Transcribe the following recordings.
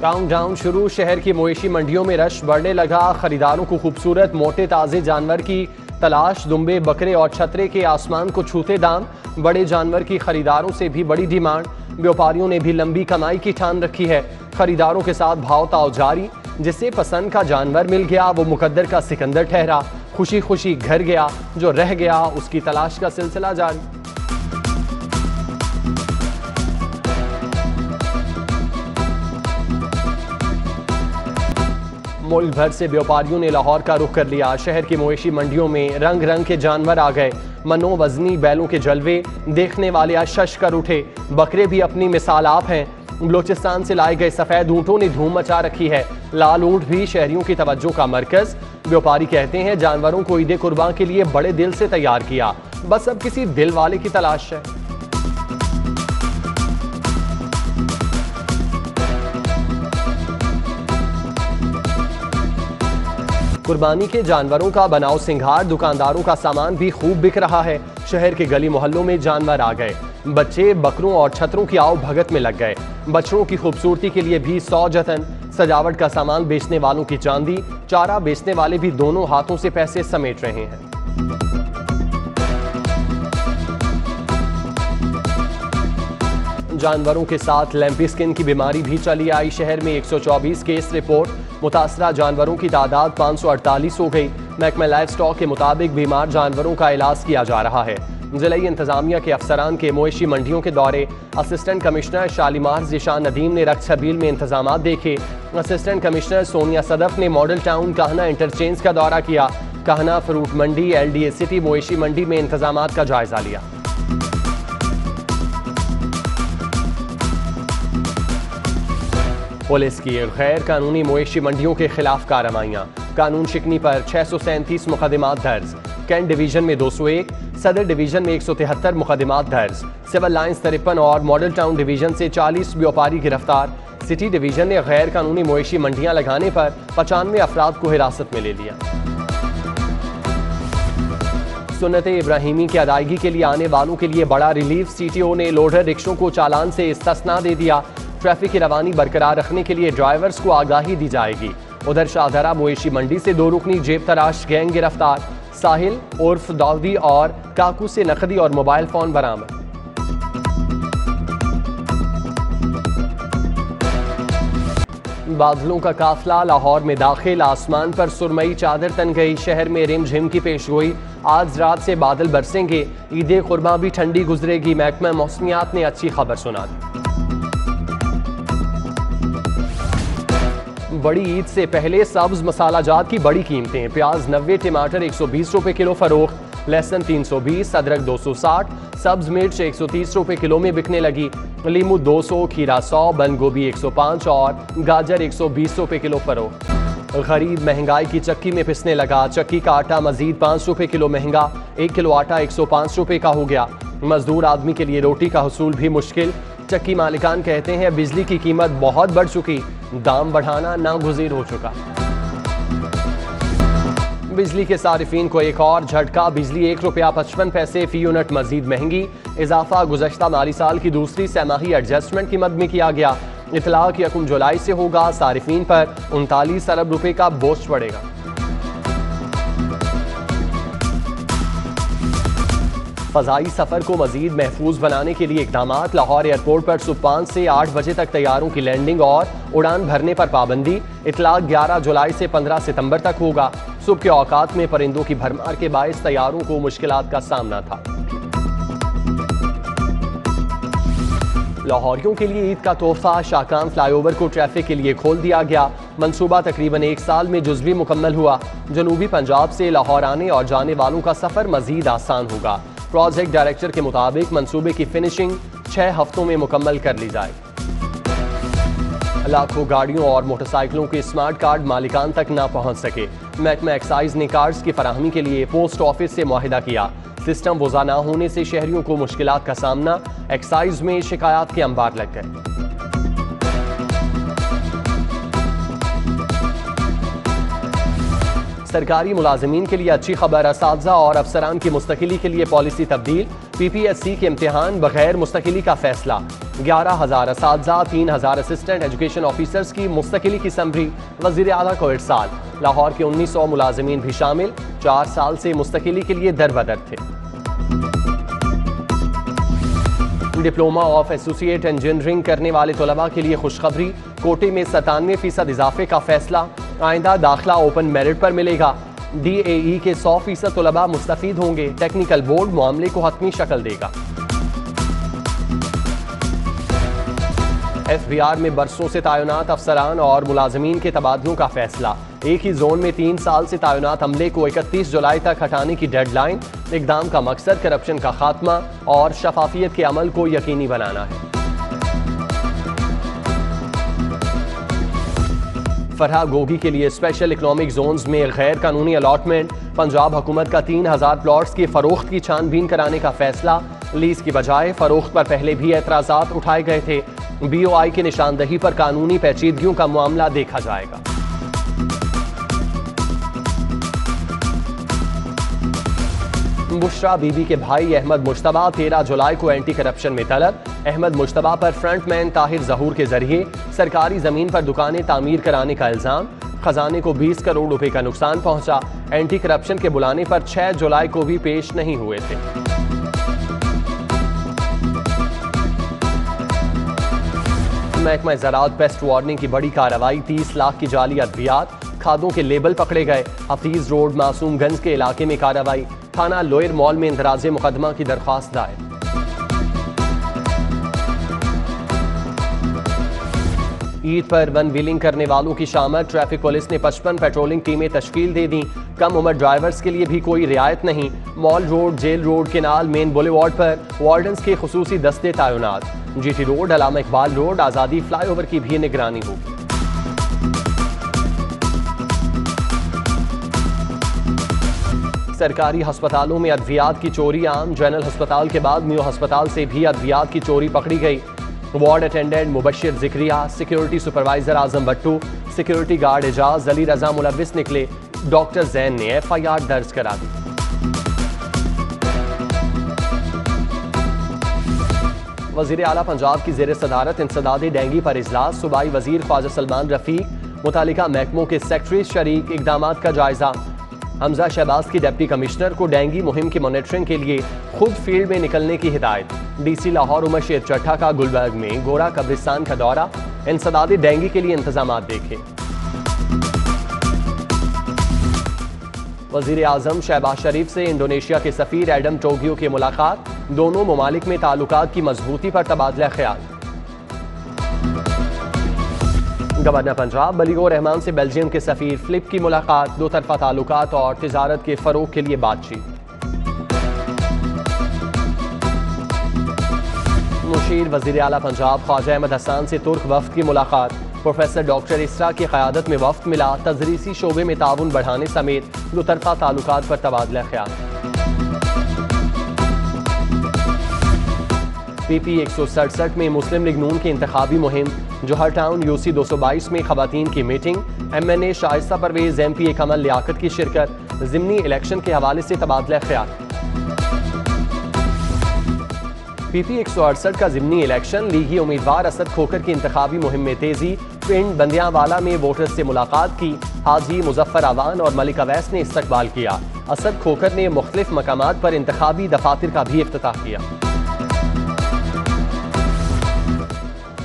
Countdown शुरू। शहर की मवेशी मंडियों में रश बढ़ने लगा। खरीदारों को खूबसूरत मोटे ताज़े जानवर की तलाश। दुम्बे, बकरे और छतरे के आसमान को छूते दाम। बड़े जानवर की खरीदारों से भी बड़ी डिमांड। व्यापारियों ने भी लंबी कमाई की ठान रखी है। खरीदारों के साथ भाव ताव जारी। जिसे पसंद का जानवर मिल गया वो मुकद्दर का सिकंदर ठहरा। खुशी खुशी घर गया, जो रह गया उसकी तलाश का सिलसिला जारी। मुल्क भर से व्यापारियों ने लाहौर का रुख कर लिया। शहर की मवेशी मंडियों में रंग रंग के जानवर आ गए। मनो वजनी बैलों के जलवे देखने वाले आज शश कर उठे। बकरे भी अपनी मिसाल आप हैं। बलोचिस्तान से लाए गए सफेद ऊंटों ने धूम मचा रखी है। लाल ऊंट भी शहरियों की तवज्जो का मरकज। व्यापारी कहते हैं जानवरों को ईद कुर्बान के लिए बड़े दिल से तैयार किया, बस अब किसी दिल वाले की तलाश है। कुर्बानी के जानवरों का बनाओ सिंगार। दुकानदारों का सामान भी खूब बिक रहा है। शहर के गली मोहल्लों में जानवर आ गए। बच्चे बकरों और छतरों की आओ भगत में लग गए। बछड़ों की खूबसूरती के लिए भी 100 जतन। सजावट का सामान बेचने वालों की चांदी। चारा बेचने वाले भी दोनों हाथों से पैसे समेट रहे हैं। जानवरों के साथ लैम्पी स्किन की बीमारी भी चली आई। शहर में 124 केस रिपोर्ट। मुतासरा जानवरों की तादाद 548 हो गई। महकमा लाइफ स्टॉक के मुताबिक बीमार जानवरों का इलाज किया जा रहा है। जिलाई इंतजामिया के अफसरान के मवेशी मंडियों के दौरे। असिस्टेंट कमिश्नर शालीमार ज़िशान नदीम ने रक्त छबील में इंतजाम देखे। असिस्टेंट कमिश्नर सोनिया सदफ ने मॉडल टाउन कहना इंटरचेंज का दौरा किया। कहना फ्रूट मंडी, LDA सिटी मवेशी मंडी में इंतजाम का जायजा लिया। पुलिस की गैर कानूनी मवेशी मंडियों के खिलाफ कार्रवाइयां। कानून शिकनी पर 637 मुकदमात दर्ज। कैंट डिवीजन में 201, सदर डिवीजन में 173 मुकदमात दर्ज। सिविल लाइंस 53 और मॉडल टाउन डिवीजन से 40 व्यापारी गिरफ्तार। सिटी डिवीजन ने गैर कानूनी मवेशी मंडियां लगाने पर 95 अफराद को हिरासत में ले लिया। सुन्नत इब्राहिमी की अदायगी के लिए आने वालों के लिए बड़ा रिलीफ। CTO ने लोडर रिक्शों को चालान से इस्तिस्ना दे दिया। ट्रैफिक की रवानी बरकरार रखने के लिए ड्राइवर्स को आगाही दी जाएगी। उधर शाहदरा मवेशी मंडी से 2 रुकनी जेब तराश गैंग गिरफ्तार। साहिल उर्फ दाऊदी और काकू से नकदी और मोबाइल फोन बरामद। बादलों का काफिला लाहौर में दाखिल। आसमान पर सुरमई चादर तन गई। शहर में रिमझिम की पेशगोई। आज रात से बादल बरसेंगे। ईद कुर्बान भी ठंडी गुजरेगी। महकमा मौसमियात ने अच्छी खबर सुना दी। बड़ी ईद से पहले सब्ज मसाला जात की बड़ी कीमतें। प्याज 90, टमाटर 120 रुपए किलो फरोख्त। लहसुन 320, अदरक 260, सब्ज मिर्च 130 रुपए किलो में बिकने लगी। लीमू 200, खीरा 100, बंद गोभी 105 और गाजर 120 रुपए किलो फरोख्त। गरीब महंगाई की चक्की में पिसने लगा। चक्की का आटा मजीद 5 रुपए किलो महंगा। 1 किलो आटा 105 रुपए का हो गया। मजदूर आदमी के लिए रोटी का हसूल भी मुश्किल। चक्की मालिकान कहते हैं बिजली की कीमत बहुत बढ़ चुकी, दाम बढ़ाना नागुज़ीर हो चुका। बिजली के सारिफीन को एक और झटका। बिजली ₹1.55 फी यूनिट मजीद महंगी। इजाफा गुज़श्ता माली साल की दूसरी सैमाही एडजस्टमेंट की मद में किया गया। इतला कि 1 जुलाई से होगा। सारिफीन पर 39 अरब रुपए का बोझ पड़ेगा। फ़ज़ाई सफ़र को मज़ीद महफूज बनाने के लिए इक़दाम। लाहौर एयरपोर्ट पर सुबह 5 से 8 बजे तक तैयारों की लैंडिंग और उड़ान भरने पर पाबंदी। इतलाक़ 11 जुलाई से 15 सितंबर तक होगा। सुबह के औकात में परिंदों की भरमार के बायस तैयारों को मुश्किलात का सामना था। लाहौरियों के लिए ईद का तोहफा। शाकाम फ्लाईओवर को ट्रैफिक के लिए खोल दिया गया। मंसूबा तकरीबन 1 साल में जुज़वी मुकम्मल हुआ। जनूबी पंजाब से लाहौर आने और जाने वालों का सफ़र मज़ीद आसान होगा। प्रोजेक्ट डायरेक्टर के मुताबिक मंसूबे की फिनिशिंग 6 हफ्तों में मुकम्मल कर ली जाए। लाखों गाड़ियों और मोटरसाइकिलों के स्मार्ट कार्ड मालिकान तक ना पहुंच सके। महकमा एक्साइज ने कार्ड्स की फराहमी के लिए पोस्ट ऑफिस से मुआहिदा किया। सिस्टम वज़ा ना होने से शहरियों को मुश्किलात का सामना। एक्साइज में शिकायत के अंबार लग गए। सरकारी मुलाजमीन के लिए अच्छी खबर, असातिज़ा और अफसरान की मुस्तकिली के लिए पॉलिसी तब्दील। PPSC के इम्तिहान बगैर मुस्तकिली का फैसला। 11,000 असातिज़ा, 3,000 असिस्टेंट एजुकेशन ऑफिसर्स की मुस्तकिली की समरी वज़ीर आला को इरसाल। लाहौर के 1900 मुलाजमीन भी शामिल, 4 साल से मुस्तकिली के लिए दरबदर थे। डिप्लोमा ऑफ एसोसिएट इंजीनियरिंग करने वाले तलबा के लिए खुशखबरी, कोटे में 97% इजाफे का फैसला। आइंदा दाखिला ओपन मेरिट पर मिलेगा। DAE के 100% तलबा मुस्तफीद होंगे। टेक्निकल बोर्ड मामले को हतमी शक्ल देगा। FBR में बरसों से तैनात अफसरान और मुलाजमीन के तबादलों का फैसला। एक ही जोन में 3 साल से तैनात अमले को 31 जुलाई तक हटाने की डेडलाइन। इक़दाम का मकसद करप्शन का खात्मा और शफाफियत के अमल को यकीनी बनाना है। फरहा गोगी के लिए स्पेशल इकनॉमिक जोन्स में गैर कानूनी अलॉटमेंट। पंजाब हुकूमत का 3,000 प्लॉट्स की फरोख्त की छानबीन कराने का फैसला। लीज की बजाय फरोख्त पर पहले भी एतराज़ात उठाए गए थे। BOI की निशानदही पर कानूनी पेचीदगियों का मामला देखा जाएगा। बुशरा बीबी के भाई अहमद मुश्तबा 13 जुलाई को एंटी करप्शन में तलब। अहमद मुश्तबा पर फ्रंटमैन ताहिर जहूर के जरिए सरकारी जमीन पर दुकानें तामीर कराने का इल्जाम। खजाने को 20 करोड़ रुपए का नुकसान पहुंचा। एंटी करप्शन के बुलाने पर 6 जुलाई को भी पेश नहीं हुए थे। महकमा ज़राअत पेस्ट वार्निंग की बड़ी कार्रवाई। 30 लाख की जाली अद्वियात, खादों के लेबल पकड़े गए। हफीज रोड मासूमगंज के इलाके में कार्रवाई। थाना लोयर मॉल में इंदराज मुकदमा की दरख्वास्त दायर। ईद पर वन व्हीलिंग करने वालों की शामद। ट्रैफिक पुलिस ने 55 पेट्रोलिंग टीमें तश्कील दे दी। कम उम्र ड्राइवर्स के लिए भी कोई रियायत नहीं। Mall road, jail road, canal, main boulevard पर वार्डन्स के खुसूसी दस्ते तैनात। GT road, Allama Iqbal road, Azadi flyover की भी निगरानी होगी। सरकारी अस्पतालों में अद्वियात की चोरी आम। जनरल अस्पताल के बाद म्यू अस्पताल से भी अद्वियात की चोरी पकड़ी गई। Ward attendant Mubashir Zakaria, security supervisor Azam Bhattu, security guard Ejaz Ali Raza मुलविस निकले। डॉक्टर जैन ने FIR दर्ज करा दी। वज़ीर आला पंजाब की ज़ेर सदारत इंसदाद डेंगी पर इजलास। सूबाई वज़ीर ख्वाजा सलमान रफ़ीक, मुतालिका महकमों के सेक्रेटरी शरीक। इक़दामात का जायजा। हमजा शहबाज की डिप्टी कमिश्नर को डेंगी मुहिम की मॉनिटरिंग के लिए खुद फील्ड में निकलने की हिदायत। DC लाहौर उमर शेर चट्ठा का गुलबर्ग में गोरा कब्रिस्तान का दौरा। इंसदाद डेंगी के लिए इंतजामात देखे। वज़ीर आज़म शहबाज शरीफ से इंडोनेशिया के सफ़ीर एडम टोगियो की मुलाकात। दोनों ममालिक में ताल्लुकात की मजबूती पर तबादला ख्याल। गवर्नर पंजाब बलीगो रहमान से बेल्जियम के सफ़ीर फिलिप की मुलाकात। दो तरफा ताल्लुकात और तिजारत के फ़रोग के लिए बातचीत। मुशीर वज़ीर आला पंजाब ख्वाजा अहमद हसन से तुर्क वफ़द की मुलाकात। प्रोफेसर डॉक्टर इसरा की क़यादत में वफ़द मिला। तदरीसी शोबे में ताउन बढ़ाने समेत दो तरफा ताल्लुकात पर तबादला ख्याल। PP 167 में मुस्लिम लीग नून की इंतखाबी मुहिम। जोहर टाउन UC 222 में खवातीन की मीटिंग। MNA शाइस्ता परवेज, MP कमल लियाकत की शिरकत। ज़िमनी इलेक्शन के हवाले से तबादला ख्याल। PP 168 का ज़िमनी इलेक्शन। लीगी उम्मीदवार असद खोकर की इंतखाबी मुहिम में तेजी। पिंड बंदियावाला में वोटर्स से मुलाकात की। हाजी मुजफ्फर अवान और मलिक अवैस ने इस्तकबाल किया। असद खोकर ने मुख्तलिफ मकामात पर इंतखाबी दफातर का भी इफ्तिताह किया।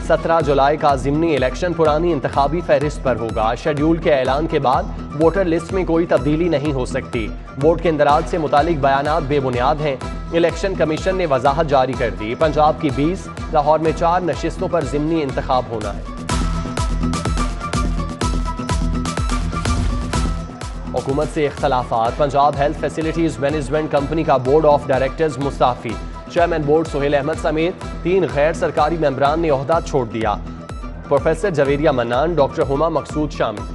17 जुलाई का ज़िमनी इलेक्शन पुरानी इंतखाबी फहरिस्त पर होगा। शेड्यूल के ऐलान के बाद वोटर लिस्ट में कोई तब्दीली नहीं हो सकती। वोट के इंदराज से मुतालिक बयानात बेबुनियाद हैं। इलेक्शन कमीशन ने वजाहत जारी कर दी। पंजाब की 20, लाहौर में 4 नशिस्तों पर ज़िमनी इंतखाब होना है। हुकूमत से इख्तलाफात। Punjab health facilities management company का बोर्ड ऑफ डायरेक्टर्स मुस्ताफी। चेयरमैन बोर्ड सोहेल अहमद समेत 3 गैर सरकारी मेंबरान ने ओहदा छोड़ दिया। प्रोफेसर जवेरिया मन्नान, डॉक्टर हुमा मकसूद शामिल।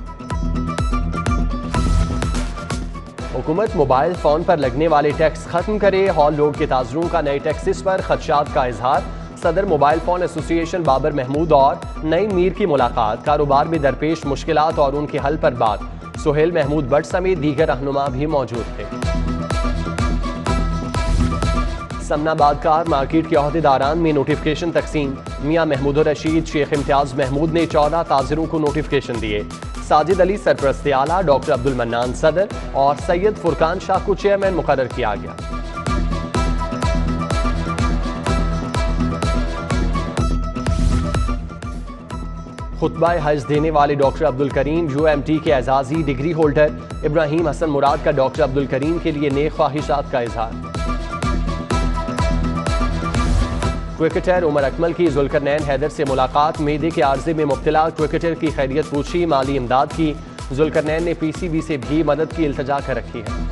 हुकूमत मोबाइल फोन पर लगने वाले टैक्स खत्म करे। हॉल रोड के ताजरों का नए टैक्सेस पर खदशात का इजहार। सदर mobile phone association Babar Mahmood और नईम मीर की मुलाकात। कारोबार में दरपेश मुश्किलात और उनके हल पर बात। सुहेल महमूद भट्ट समेत दीगर रहनुमा भी मौजूद थे। समनाबाद कार मार्केट के अहदेदारान में नोटिफिकेशन तकसीम। मियां महमूद रशीद, शेख इम्तियाज महमूद ने 14 ताजिरों को नोटिफिकेशन दिए। साजिद अली सरपरस्त आला, डॉक्टर अब्दुल मन्नान सदर और सैयद फुरकान शाह को चेयरमैन मुकर्रर किया गया। खुतबा हज देने वाले डॉक्टर अब्दुल करीम UMT के एजाजी डिग्री होल्डर इब्राहिम हसन मुराद का डॉक्टर अब्दुल करीम के लिए नेक ख्वाहिशात का इजहार। क्रिकेटर उमर अकमल की जुल्करनैन हैदर से मुलाकात। मेदे के आर्जे में मुब्तला क्रिकेटर की खैरियत पूछी, माली इमदाद की। जुल्करनैन ने PCB से भी मदद की इल्तजा कर रखी है।